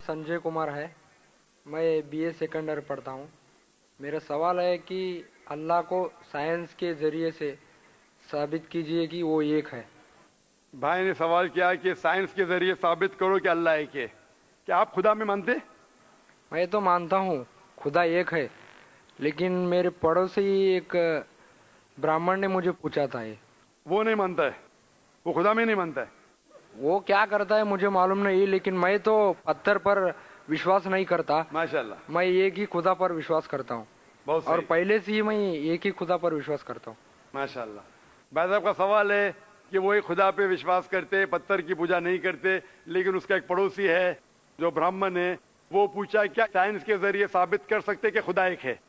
संजय कुमार है। मैं BA second year पढ़ता हूँ। मेरा सवाल है कि अल्लाह को साइंस के ज़रिए से साबित कीजिए कि वो एक है। भाई ने सवाल किया कि साइंस के जरिए साबित करो कि अल्लाह एक है। क्या आप खुदा में मानते? मैं तो मानता हूँ खुदा एक है, लेकिन मेरे पड़ोसी एक ब्राह्मण ने मुझे पूछा था ये। वो नहीं मानता है, वो खुदा में नहीं मानता है। वो क्या करता है मुझे मालूम नहीं, लेकिन मैं तो पत्थर पर विश्वास नहीं करता। माशाल्लाह, मैं एक ही खुदा पर विश्वास करता हूँ, बहुत और सही। पहले से ही मैं एक ही खुदा पर विश्वास करता हूँ। माशाल्लाह। भाई साहब का सवाल है कि वो एक खुदा पे विश्वास करते, पत्थर की पूजा नहीं करते, लेकिन उसका एक पड़ोसी है जो ब्राह्मण है, वो पूछा क्या साइंस के जरिए साबित कर सकते कि खुदा एक है।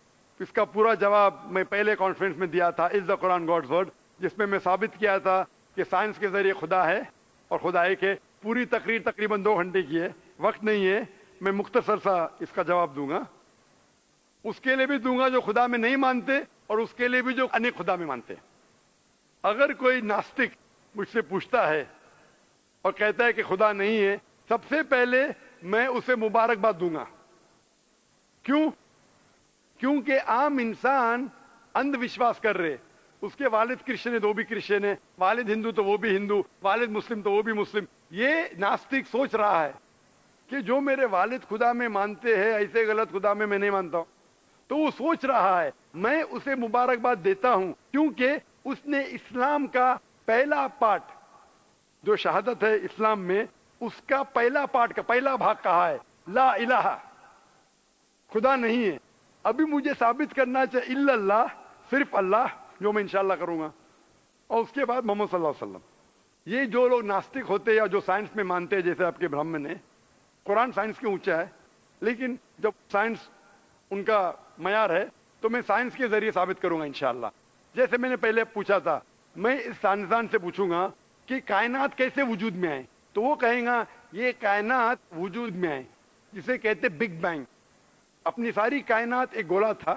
इसका पूरा जवाब मैं पहले कॉन्फ्रेंस में दिया था, is the Quran God's word, जिसमें मैं साबित किया था कि साइंस के जरिए खुदा है और खुदा एक है। पूरी तकरीर तकरीबन 2 घंटे की है, वक्त नहीं है, मैं मुख्तसर सा इसका जवाब दूंगा। उसके लिए भी दूंगा जो खुदा में नहीं मानते, और उसके लिए भी जो अनेक खुदा में मानते। अगर कोई नास्तिक मुझसे पूछता है और कहता है कि खुदा नहीं है, सबसे पहले मैं उसे मुबारकबाद दूंगा। क्यों? क्योंकि आम इंसान अंधविश्वास कर रहे। उसके वालिद क्रिश्चियन है तो वो भी क्रिश्चियन है, वालिद हिंदू तो वो भी हिंदू, वालिद मुस्लिम तो वो भी मुस्लिम। ये नास्तिक सोच रहा है कि जो मेरे वालिद खुदा में मानते हैं, ऐसे गलत खुदा में मैं नहीं मानता हूं। तो वो सोच रहा है, मैं उसे मुबारकबाद देता हूं, क्योंकि उसने इस्लाम का पहला पार्ट जो शहादत है इस्लाम में, उसका पहला पार्ट का पहला भाग कहा है ला इलाहा, खुदा नहीं है। अभी मुझे साबित करना चाहिए इल्लल्लाह, सिर्फ अल्लाह, जो मैं इंशाल्लाह करूंगा, और उसके बाद मोहम्मद सल्लल्लाहु अलैहि वसल्लम। ये जो लोग नास्तिक होते हैं या जो साइंस में मानते हैं, जैसे आपके ब्राह्मण है, कुरान साइंस के ऊंचा है, लेकिन जब साइंस उनका मयार है तो मैं साइंस के जरिए साबित करूंगा इंशाल्लाह। जैसे मैंने पहले पूछा था, मैं इस साइंसदान से पूछूंगा कि कायनात कैसे वजूद में आए, तो वो कहेगा ये कायनात वजूद में आए जिसे कहते बिग बैंग। अपनी सारी कायनात एक गोला था,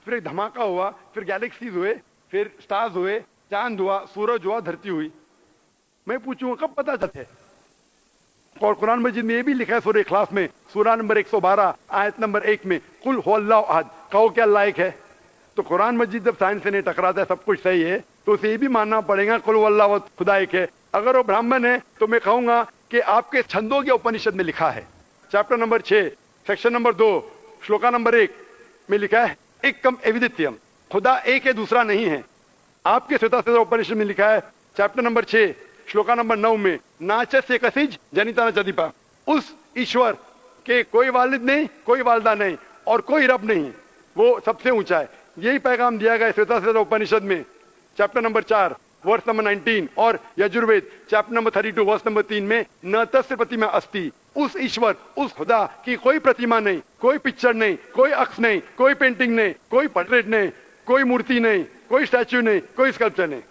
फिर एक धमाका हुआ, फिर गैलेक्सीज हुए, फिर स्टार्स हुए, चांद हुआ, सूरज हुआ, धरती हुई। मैं पूछूंगा कब पता चलते? और कुरान मजीद में ये भी लिखा है सूरह इखलास में, सूरा नंबर 112 आयत नंबर 1 में, कुल हुवल्लाहु अहद, कहो क्या अल्लाह एक है। तो कुरान मजीद जब साइंस से नहीं टकराता है, सब कुछ सही है, तो उसे ये भी मानना पड़ेगा कुल हुवल्लाहु अहद, खुदा एक है। अगर वो ब्राह्मण है तो मैं कहूंगा कि आपके छंदोग्य उपनिषद में लिखा है, chapter number 6 section number 2 shloka number 1 में लिखा है एकम एविदित्यम, खुदा एक है, दूसरा नहीं है। आपके श्वेताश्वतर उपनिषद में लिखा है चैप्टर नंबर 6 श्लोका नंबर 9 में नाचस्य कसिज जनिता न चदीपा, उस ईश्वर के कोई वालिद नहीं, कोई वालदा नहीं, और कोई रब नहीं, वो सबसे ऊंचा है। यही पैगाम दिया गया श्वेताश्वतर उपनिषद में चैप्टर नंबर 4 वर्ष नंबर 19, और यजुर्वेद चैप्टर नंबर 32 वर्ष नंबर 3 में न तस्य प्रतिमा अस्ति, उस ईश्वर, उस खुदा की कोई प्रतिमा नहीं, कोई पिक्चर नहीं, कोई अक्स नहीं, कोई पेंटिंग नहीं, कोई पोर्ट्रेट नहीं, कोई मूर्ति नहीं, कोई स्टैच्यू नहीं, कोई स्कल्पचर नहीं।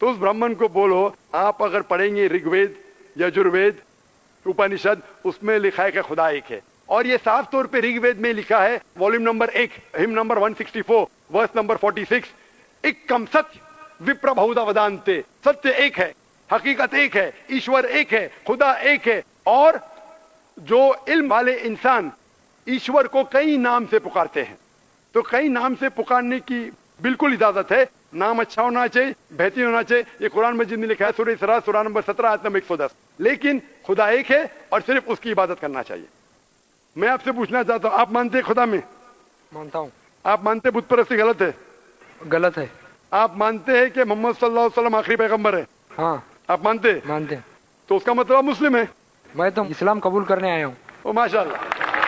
तो उस ब्राह्मण को बोलो, आप अगर पढ़ेंगे ऋग्वेद, यजुर्वेद, उपनिषद, उसमें लिखा है कि खुदा एक है। और ये साफ तौर पे ऋग्वेद में लिखा है, volume number 1 hymn number 164 verse number 46, एकम सत्य विप्र बहुधा वदान्ते, सत्य एक है, हकीकत एक है, ईश्वर एक है, खुदा एक है। और जो इल्म वाले इंसान ईश्वर को कई नाम से पुकारते हैं, तो कई नाम से पुकारने की बिल्कुल इजाजत है। नाम अच्छा होना चाहिए, बेहतरीन होना चाहिए। ये कुरान मजीद में लिखा है सूरह इसरा सूरा नंबर 17 आयत नंबर 110। लेकिन खुदा एक है और सिर्फ उसकी इबादत करना चाहिए। मैं आपसे पूछना चाहता हूँ, आप मानते हैं खुदा में? मानता हूँ। आप मानते हैं बुत परस्ती गलत है? गलत है। आप मानते हैं कि मोहम्मद सल्लल्लाहु अलैहि वसल्लम आखिरी पैगंबर है? हाँ। आप मानते हैं? मानते हैं। तो उसका मतलब आप मुस्लिम है? मैं तो इस्लाम कबूल करने आया हूँ। ओ माशाल्लाह।